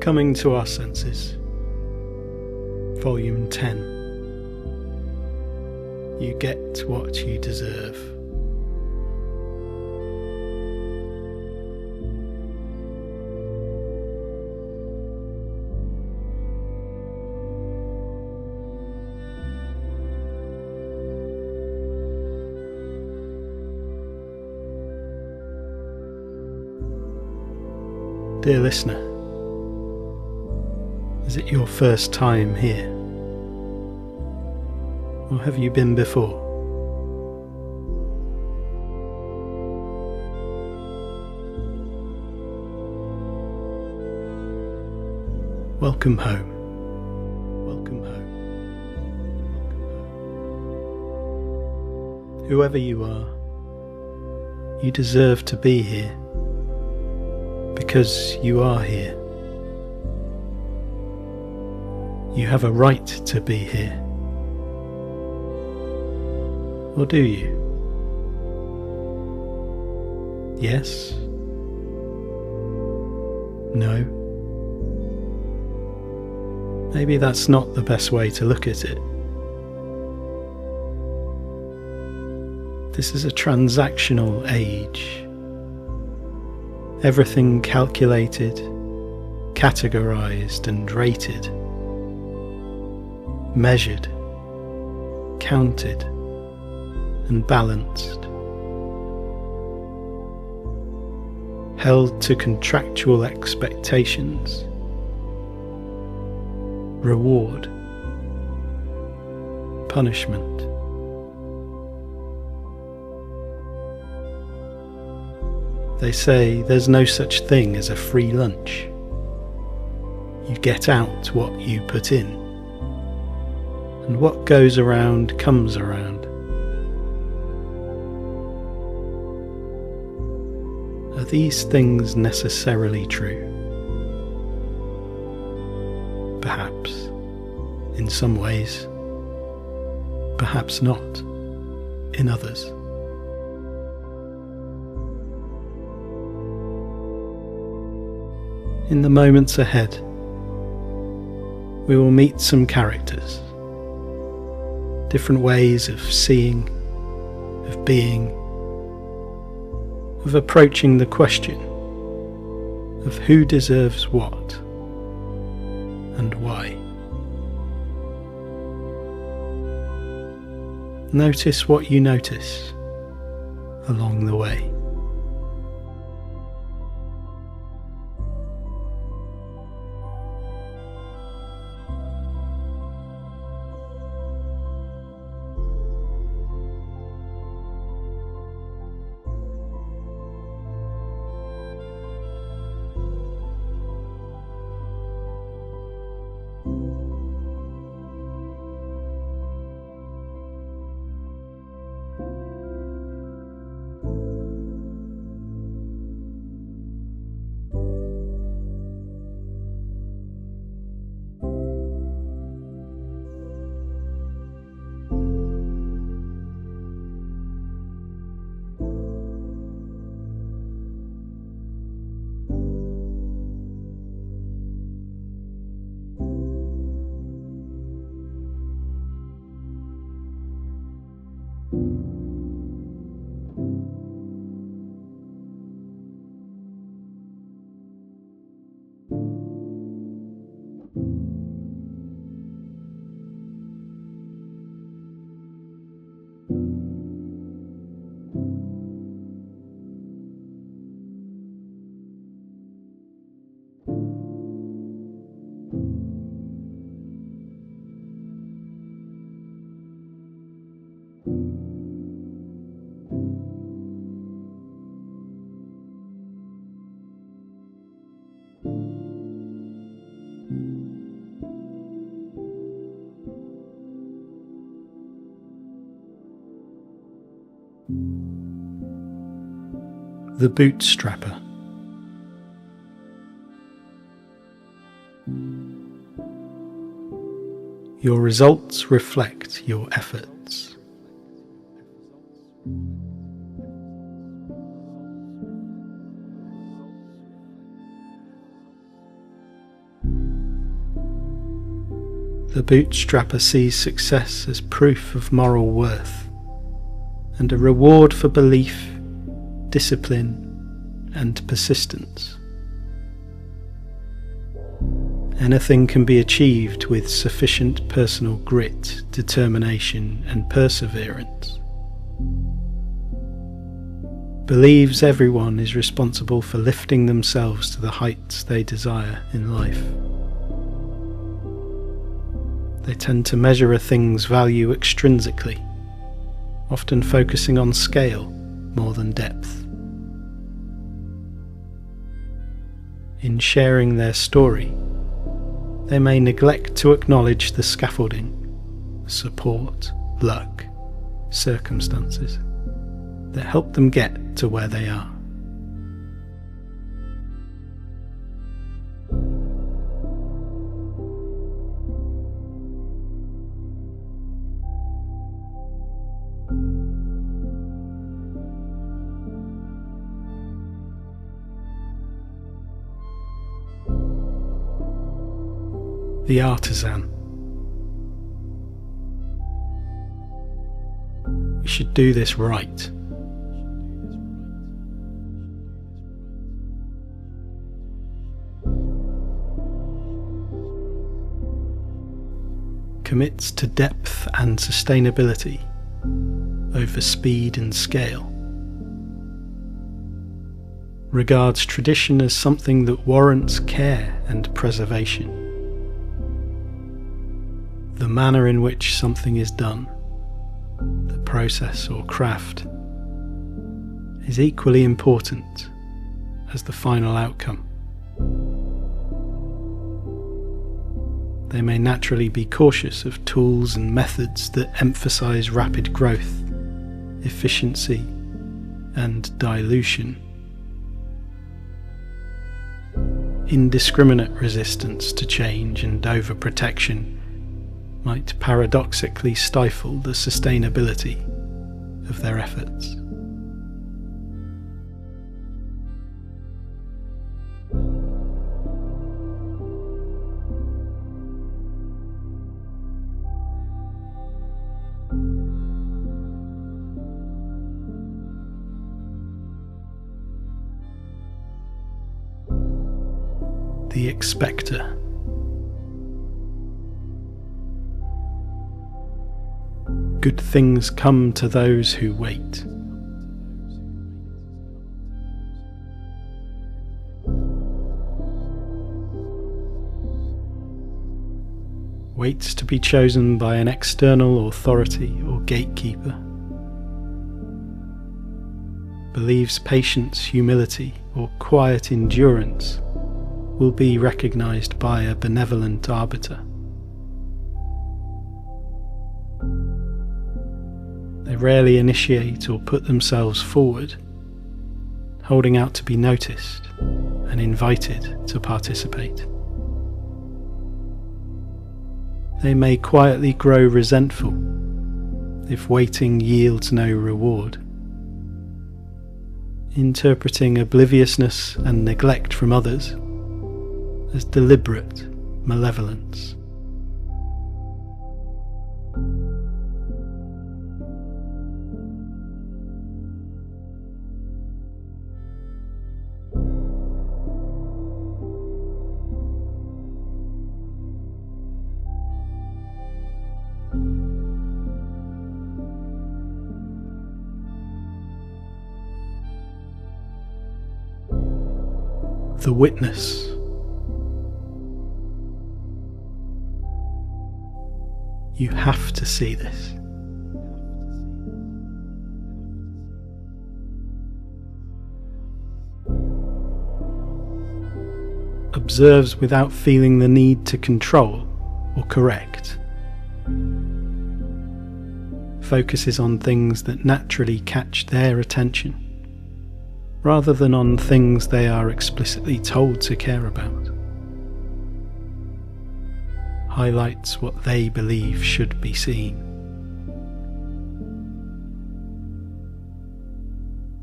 Coming to Our Senses, Volume 10. You get what you deserve. Dear listener, is it your first time here? Or have you been before? Welcome home. Welcome home. Welcome home. Whoever you are, you deserve to be here. Because you are here. You have a right to be here. Or do you? Yes? No? Maybe that's not the best way to look at it. This is a transactional age. Everything calculated, categorized and rated, measured, counted and balanced, held to contractual expectations, reward, punishment. They say there's no such thing as a free lunch. You get out what you put in, and what goes around comes around. Are these things necessarily true? Perhaps, in some ways, perhaps not, in others. In the moments ahead, we will meet some characters, different ways of seeing, of being, of approaching the question of who deserves what and why. Notice what you notice along the way. The Bootstrapper. Your results reflect your efforts. The bootstrapper sees success as proof of moral worth and a reward for belief, discipline, and persistence. Anything can be achieved with sufficient personal grit, determination, and perseverance. Believes everyone is responsible for lifting themselves to the heights they desire in life. They tend to measure a thing's value extrinsically, often focusing on scale more than depth. In sharing their story, they may neglect to acknowledge the scaffolding, support, luck, circumstances that help them get to where they are. The Artisan. We should do this right. Commits to depth and sustainability over speed and scale. Regards tradition as something that warrants care and preservation. The manner in which something is done, the process or craft, is equally important as the final outcome. They may naturally be cautious of tools and methods that emphasize rapid growth, efficiency, and dilution. Indiscriminate resistance to change and overprotection might paradoxically stifle the sustainability of their efforts. The Expector. Good things come to those who wait. Waits to be chosen by an external authority or gatekeeper. Believes patience, humility, or quiet endurance will be recognized by a benevolent arbiter. They rarely initiate or put themselves forward, holding out to be noticed and invited to participate. They may quietly grow resentful if waiting yields no reward, interpreting obliviousness and neglect from others as deliberate malevolence. The Witness. You have to see this. Observes without feeling the need to control or correct. Focuses on things that naturally catch their attention, rather than on things they are explicitly told to care about. Highlights what they believe should be seen.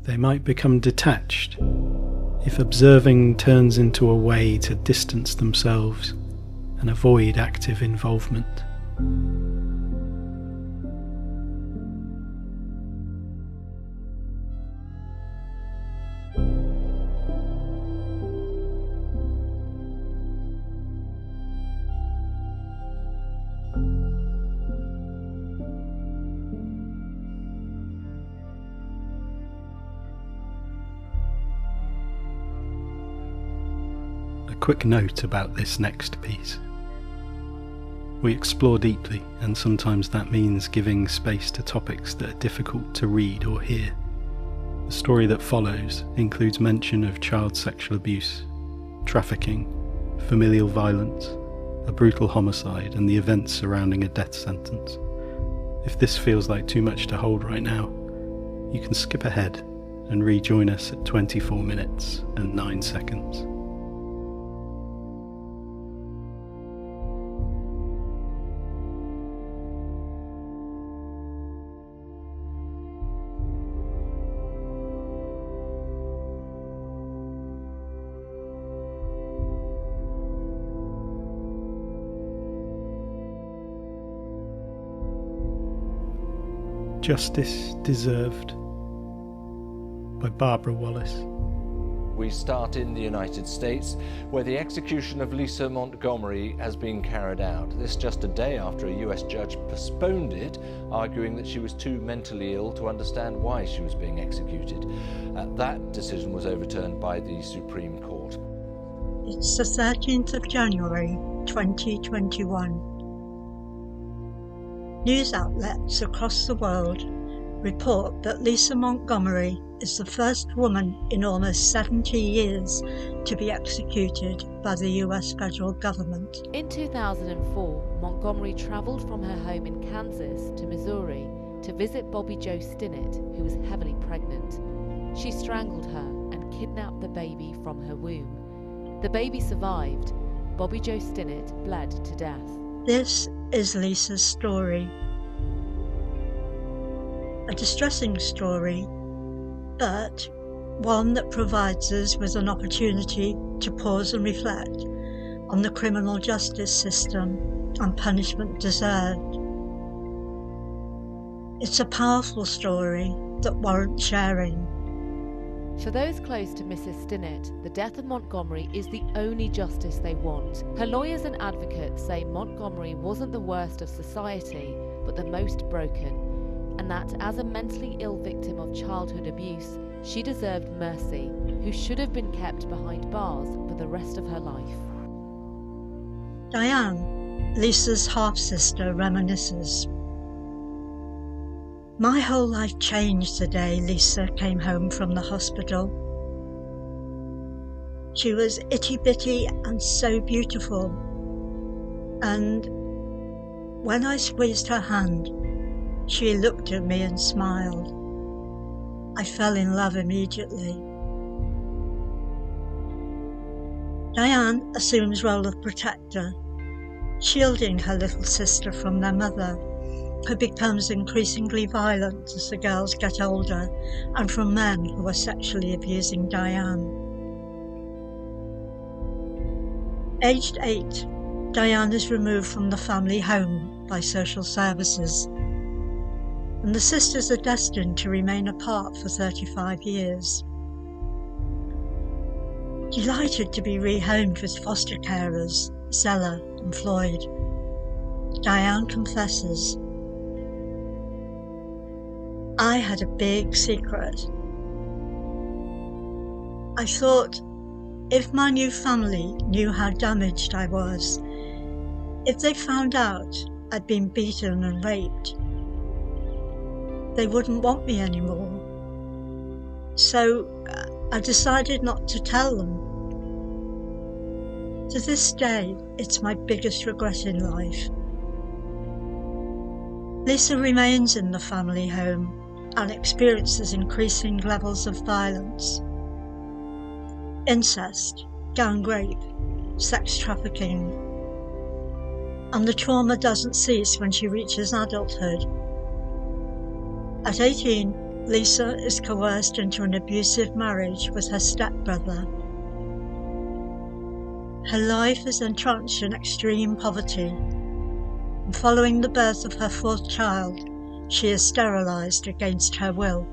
They might become detached if observing turns into a way to distance themselves and avoid active involvement. A quick note about this next piece. We explore deeply, and sometimes that means giving space to topics that are difficult to read or hear. The story that follows includes mention of child sexual abuse, trafficking, familial violence, a brutal homicide, and the events surrounding a death sentence. If this feels like too much to hold right now, you can skip ahead and rejoin us at 24 minutes and 9 seconds. Justice Deserved by Barbara Wallace. We start in the United States, where the execution of Lisa Montgomery has been carried out. This just a day after a US judge postponed it, arguing that she was too mentally ill to understand why she was being executed. That decision was overturned by the Supreme Court. It's the 13th of January, 2021. News outlets across the world report that Lisa Montgomery is the first woman in almost 70 years to be executed by the US federal government. In 2004, Montgomery travelled from her home in Kansas to Missouri to visit Bobby Jo Stinnett, who was heavily pregnant. She strangled her and kidnapped the baby from her womb. The baby survived. Bobby Jo Stinnett bled to death. This is Lisa's story. A distressing story, but one that provides us with an opportunity to pause and reflect on the criminal justice system and punishment deserved. It's a powerful story that warrants sharing. For those close to Mrs. Stinnett, the death of Montgomery is the only justice they want. Her lawyers and advocates say Montgomery wasn't the worst of society, but the most broken, and that as a mentally ill victim of childhood abuse, she deserved mercy, who should have been kept behind bars for the rest of her life. Diane, Lisa's half-sister, reminisces. My whole life changed the day Lisa came home from the hospital. She was itty-bitty and so beautiful. And when I squeezed her hand, she looked at me and smiled. I fell in love immediately. Diane assumes role of protector, shielding her little sister from their mother, who becomes increasingly violent as the girls get older, and from men who are sexually abusing Diane. Aged 8, Diane is removed from the family home by social services, and the sisters are destined to remain apart for 35 years. Delighted to be rehomed with foster carers, Zella and Floyd, Diane confesses, I had a big secret. I thought, if my new family knew how damaged I was, if they found out I'd been beaten and raped, they wouldn't want me anymore. So I decided not to tell them. To this day, it's my biggest regret in life. Lisa remains in the family home and experiences increasing levels of violence. Incest, gang rape, sex trafficking. And the trauma doesn't cease when she reaches adulthood. At 18, Lisa is coerced into an abusive marriage with her stepbrother. Her life is entrenched in extreme poverty. and following the birth of her fourth child, she is sterilised against her will.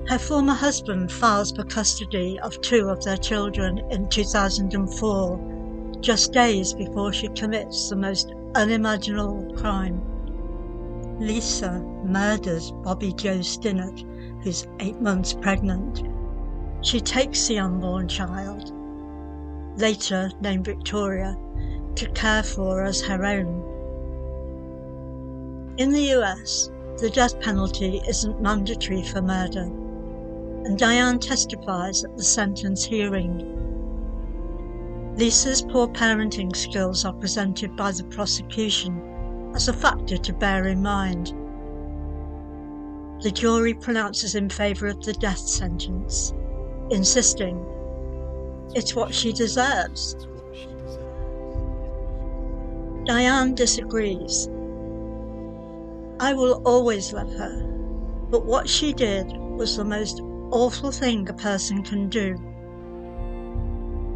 Her former husband files for custody of 2 of their children in 2004, just days before she commits the most unimaginable crime. Lisa murders Bobby Jo Stinnett, who's 8 months pregnant. She takes the unborn child, later named Victoria, to care for as her own. In the US, the death penalty isn't mandatory for murder, and Diane testifies at the sentence hearing. Lisa's poor parenting skills are presented by the prosecution as a factor to bear in mind. The jury pronounces in favour of the death sentence, insisting it's what she deserves. Diane disagrees. I will always love her, but what she did was the most awful thing a person can do.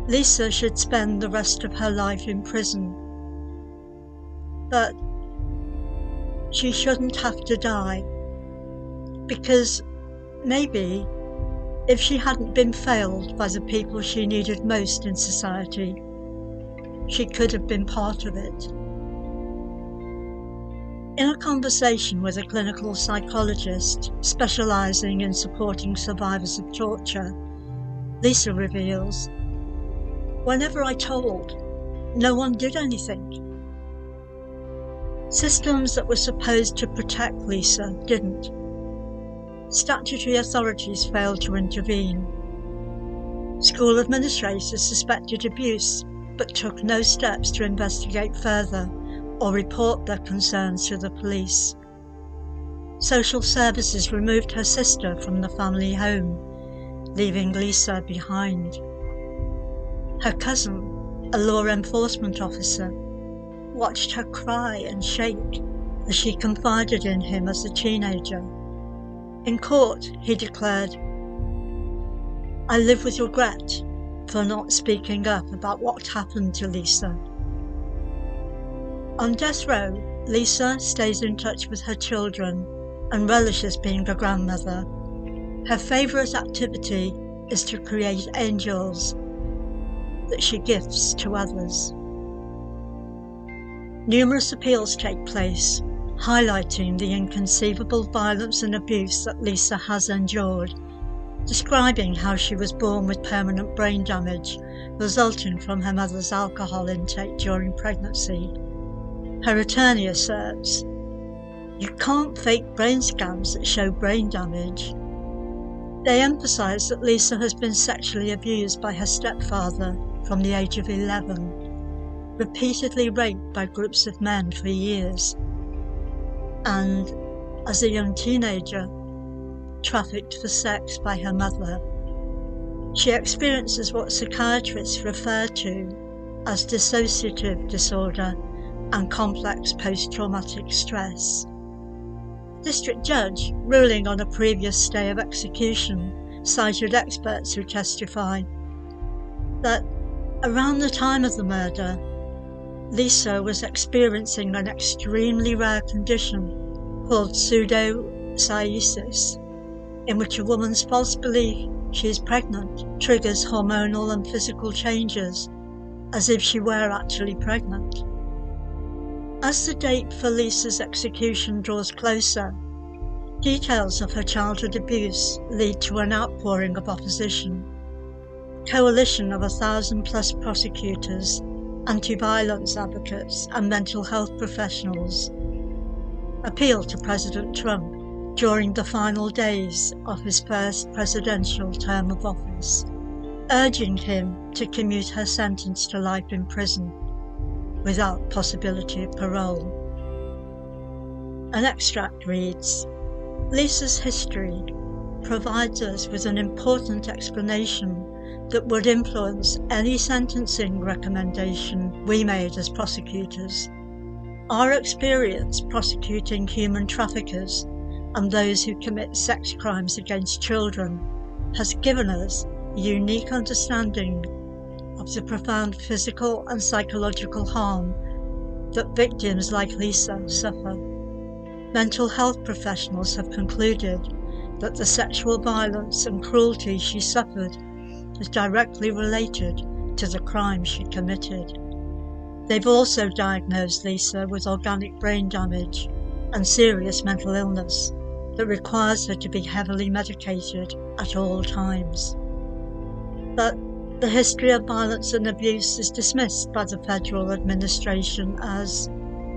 Lisa should spend the rest of her life in prison, but she shouldn't have to die, because maybe if she hadn't been failed by the people she needed most in society, she could have been part of it. In a conversation with a clinical psychologist specialising in supporting survivors of torture, Lisa reveals, "Whenever I told, no one did anything." Systems that were supposed to protect Lisa didn't. Statutory authorities failed to intervene. School administrators suspected abuse but took no steps to investigate further or report their concerns to the police. Social services removed her sister from the family home, leaving Lisa behind. Her cousin, a law enforcement officer, watched her cry and shake as she confided in him as a teenager. In court, he declared, "I live with regret for not speaking up about what happened to Lisa." On death row, Lisa stays in touch with her children and relishes being a grandmother. Her favourite activity is to create angels that she gifts to others. Numerous appeals take place, highlighting the inconceivable violence and abuse that Lisa has endured, describing how she was born with permanent brain damage resulting from her mother's alcohol intake during pregnancy. Her attorney asserts, "You can't fake brain scans that show brain damage." They emphasise that Lisa has been sexually abused by her stepfather from the age of 11, repeatedly raped by groups of men for years, and, as a young teenager, trafficked for sex by her mother. She experiences what psychiatrists refer to as dissociative disorder and complex post-traumatic stress. District Judge, ruling on a previous stay of execution, cited experts who testify that around the time of the murder, Lisa was experiencing an extremely rare condition called pseudocyesis, in which a woman's false belief she is pregnant triggers hormonal and physical changes, as if she were actually pregnant. As the date for Lisa's execution draws closer, details of her childhood abuse lead to an outpouring of opposition. A coalition of 1,000+ prosecutors, anti-violence advocates and mental health professionals appealed to President Trump during the final days of his first presidential term of office, urging him to commute her sentence to life in prison without possibility of parole. An extract reads, "Lisa's history provides us with an important explanation that would influence any sentencing recommendation we made as prosecutors. Our experience prosecuting human traffickers and those who commit sex crimes against children has given us a unique understanding of the profound physical and psychological harm that victims like Lisa suffer. Mental health professionals have concluded that the sexual violence and cruelty she suffered is directly related to the crime she committed. They've also diagnosed Lisa with organic brain damage and serious mental illness that requires her to be heavily medicated at all times. But the history of violence and abuse is dismissed by the federal administration as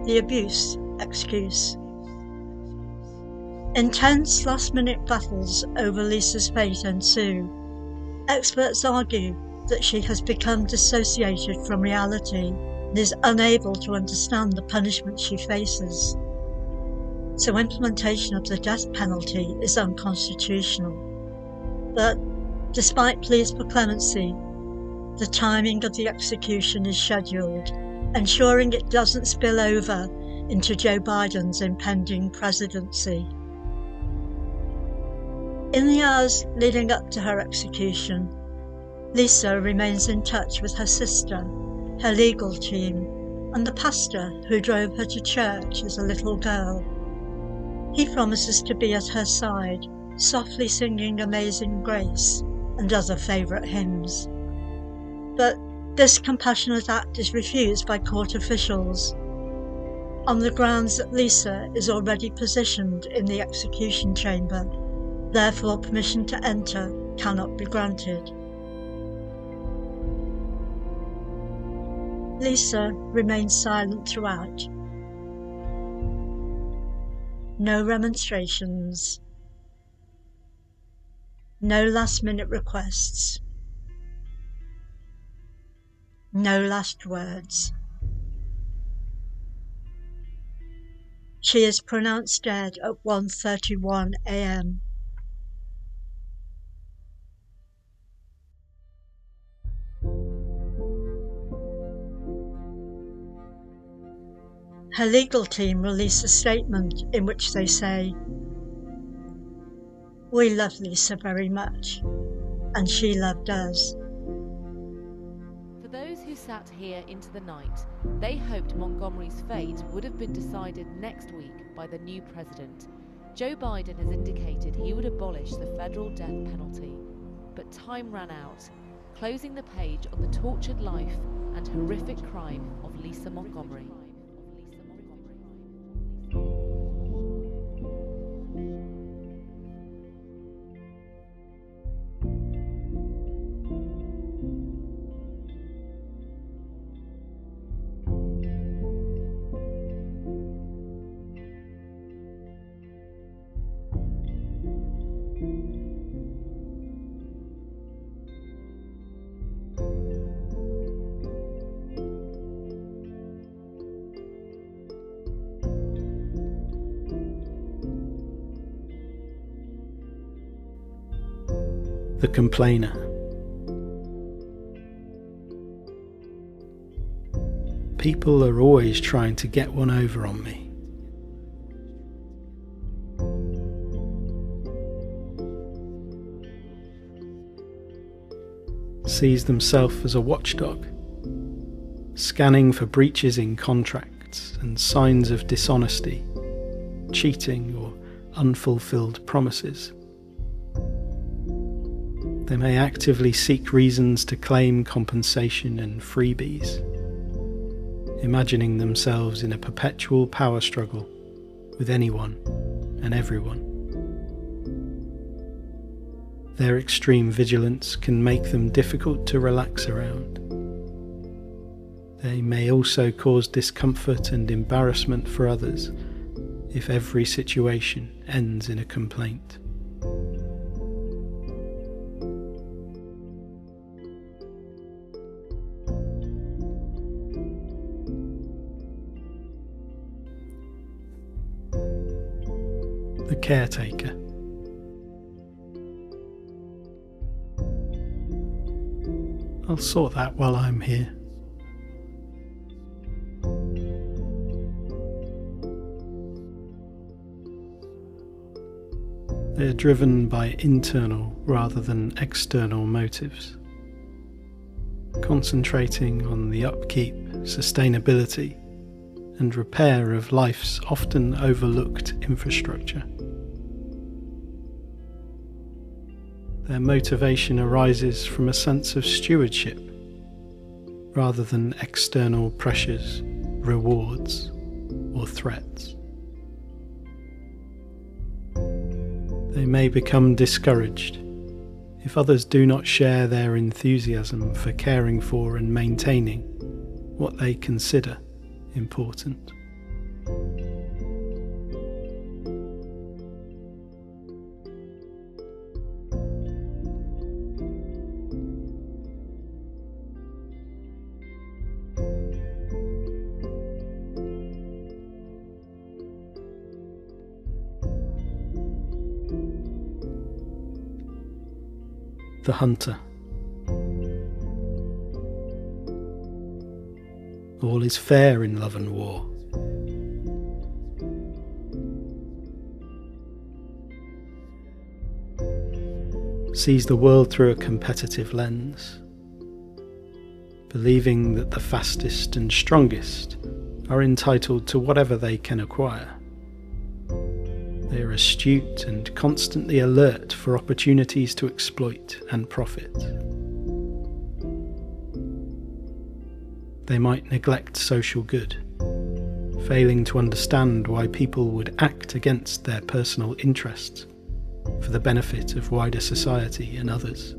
the abuse excuse. Intense last-minute battles over Lisa's fate ensue. Experts argue that she has become dissociated from reality and is unable to understand the punishment she faces. So implementation of the death penalty is unconstitutional. But despite pleas for clemency, the timing of the execution is scheduled, ensuring it doesn't spill over into Joe Biden's impending presidency. In the hours leading up to her execution, Lisa remains in touch with her sister, her legal team, and the pastor who drove her to church as a little girl. He promises to be at her side, softly singing Amazing Grace and other favourite hymns. But this compassionate act is refused by court officials, on the grounds that Lisa is already positioned in the execution chamber. Therefore, permission to enter cannot be granted. Lisa remains silent throughout. No remonstrations. No last-minute requests. No last words. She is pronounced dead at 1:31 a.m. Her legal team release a statement in which they say, "We love Lisa very much, and she loved us." For those who sat here into the night, they hoped Montgomery's fate would have been decided next week by the new president. Joe Biden has indicated he would abolish the federal death penalty, but time ran out, closing the page on the tortured life and horrific crime of Lisa Montgomery. The complainer. People are always trying to get one over on me. Sees themselves as a watchdog, scanning for breaches in contracts and signs of dishonesty, cheating or unfulfilled promises. They may actively seek reasons to claim compensation and freebies, imagining themselves in a perpetual power struggle with anyone and everyone. Their extreme vigilance can make them difficult to relax around. They may also cause discomfort and embarrassment for others if every situation ends in a complaint. The caretaker. I'll sort that while I'm here. They're driven by internal rather than external motives, concentrating on the upkeep, sustainability, and repair of life's often overlooked infrastructure. Their motivation arises from a sense of stewardship rather than external pressures, rewards, or threats. They may become discouraged if others do not share their enthusiasm for caring for and maintaining what they consider important. The hunter. All is fair in love and war. Sees the world through a competitive lens, believing that the fastest and strongest are entitled to whatever they can acquire. They are astute and constantly alert for opportunities to exploit and profit. They might neglect social good, failing to understand why people would act against their personal interests for the benefit of wider society and others.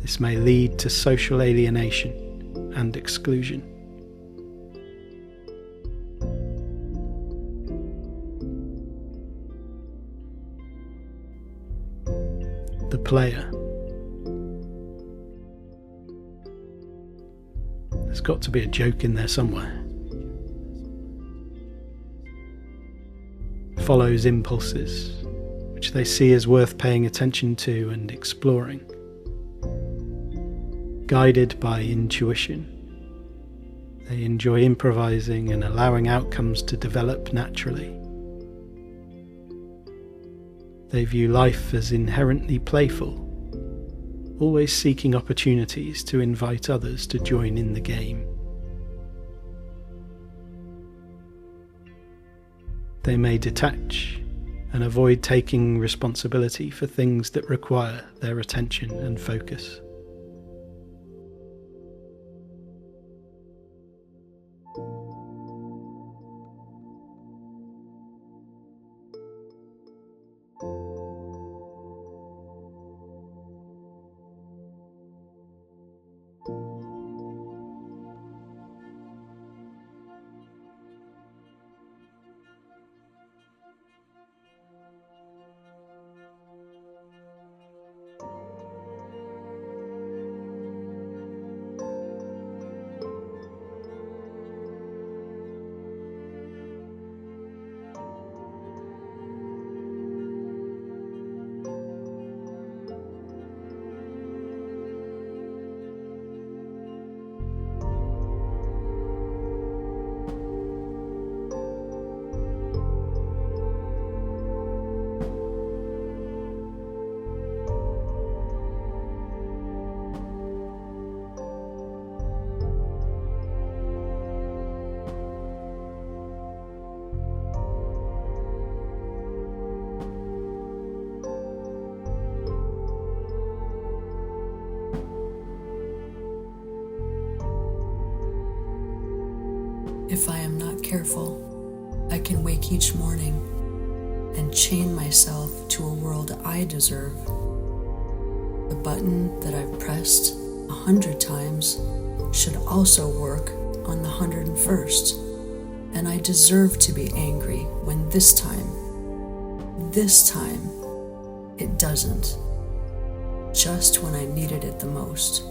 This may lead to social alienation and exclusion. The player. There's got to be a joke in there somewhere. Follows impulses, which they see as worth paying attention to and exploring. Guided by intuition, they enjoy improvising and allowing outcomes to develop naturally. They view life as inherently playful, always seeking opportunities to invite others to join in the game. They may detach and avoid taking responsibility for things that require their attention and focus. If I am not careful, I can wake each morning and chain myself to a world I deserve. The button that I've pressed 100 times should also work on the 101st, and I deserve to be angry when this time, it doesn't, just when I needed it the most.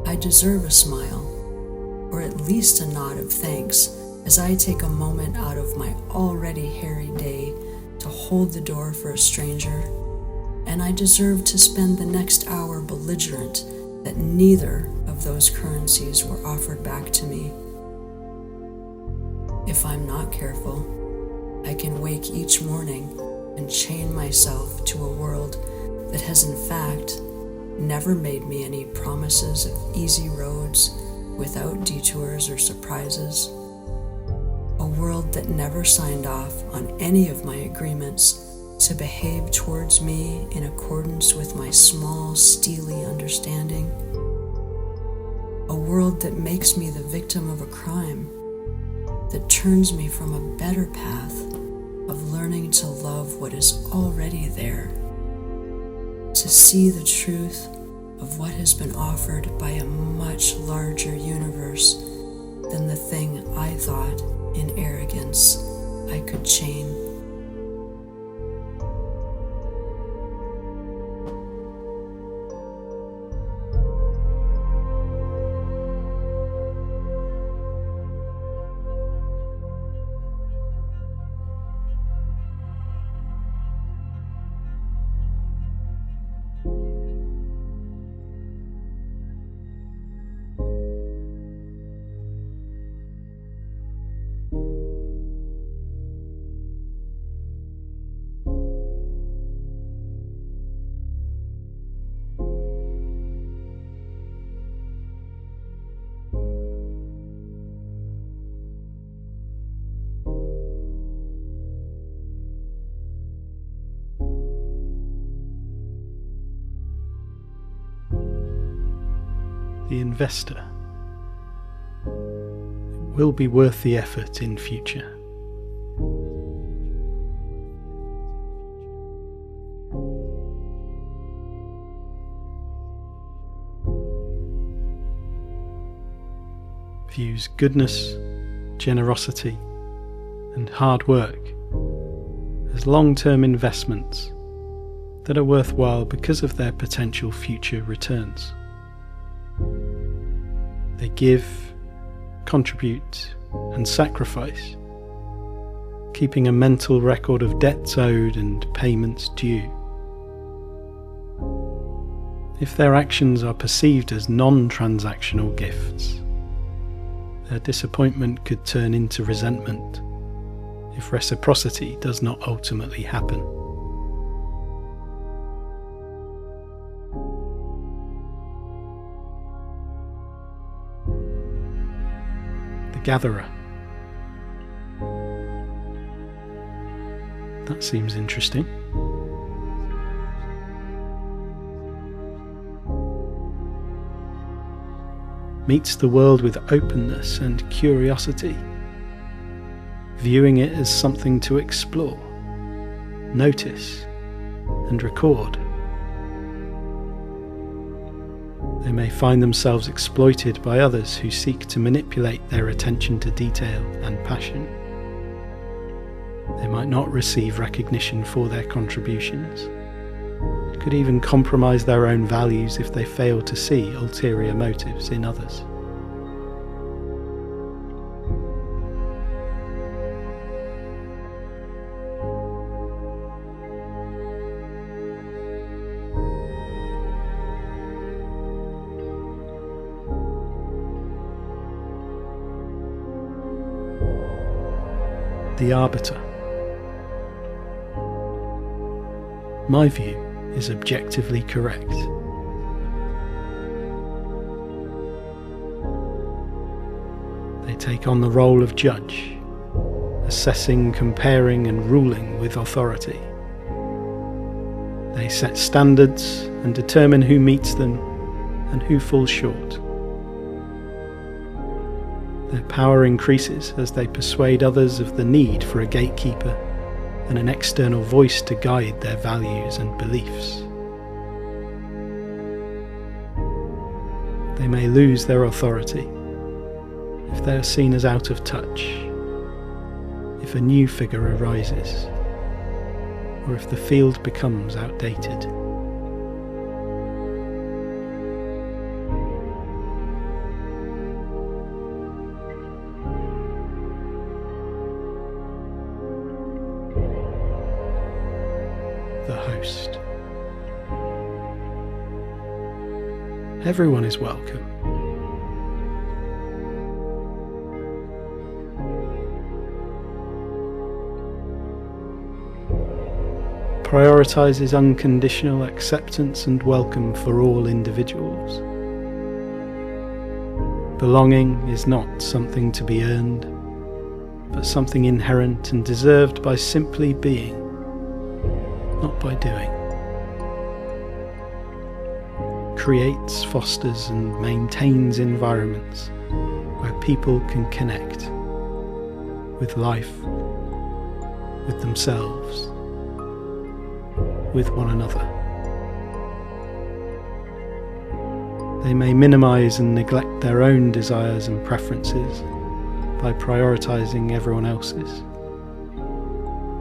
I deserve a smile, or at least a nod of thanks, as I take a moment out of my already hairy day to hold the door for a stranger, and I deserve to spend the next hour belligerent that neither of those currencies were offered back to me. If I'm not careful, I can wake each morning and chain myself to a world that has in fact never made me any promises of easy roads without detours or surprises. A world that never signed off on any of my agreements to behave towards me in accordance with my small, steely understanding. A world that makes me the victim of a crime, that turns me from a better path of learning to love what is already there, to see the truth of what has been offered by a much larger universe than the thing I thought, in arrogance, I could chain. The investor. It will be worth the effort in future. Views goodness, generosity, and hard work as long-term investments that are worthwhile because of their potential future returns. They give, contribute, and sacrifice, keeping a mental record of debts owed and payments due. If their actions are perceived as non-transactional gifts, their disappointment could turn into resentment if reciprocity does not ultimately happen. The gatherer. That seems interesting. Meets the world with openness and curiosity, viewing it as something to explore, notice, and record. They may find themselves exploited by others who seek to manipulate their attention to detail and passion. They might not receive recognition for their contributions. Could even compromise their own values if they fail to see ulterior motives in others. The Arbiter. My view is objectively correct. They take on the role of judge, assessing, comparing, and ruling with authority. They set standards and determine who meets them and who falls short. Their power increases as they persuade others of the need for a gatekeeper and an external voice to guide their values and beliefs. They may lose their authority if they are seen as out of touch, if a new figure arises, or if the field becomes outdated. The host. Everyone is welcome. Prioritizes unconditional acceptance and welcome for all individuals. Belonging is not something to be earned, but something inherent and deserved by simply being, not by doing. Creates, fosters and maintains environments where people can connect with life, with themselves, with one another. They may minimize and neglect their own desires and preferences by prioritizing everyone else's,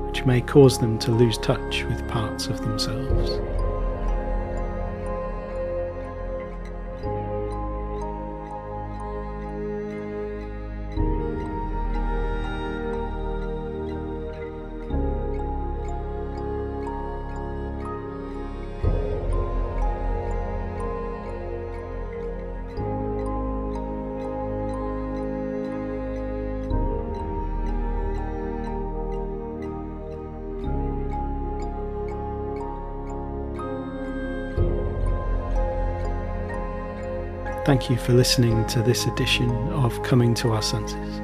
which may cause them to lose touch with parts of themselves. Thank you for listening to this edition of Coming to Our Senses.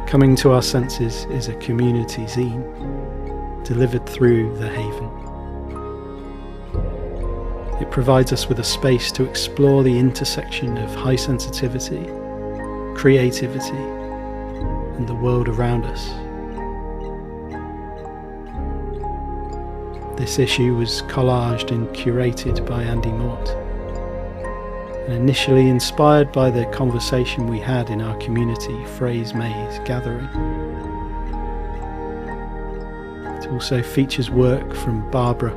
Coming to Our Senses is a community zine delivered through The Haven. It provides us with a space to explore the intersection of high sensitivity, creativity, and the world around us. This issue was collaged and curated by Andy Mort, and initially inspired by the conversation we had in our community Phrase Maze gathering. It also features work from Barbra,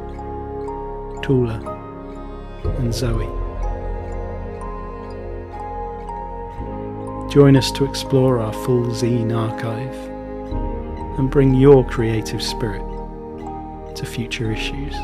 Tula, and Zoie. Join us to explore our full zine archive and bring your creative spirit to future issues.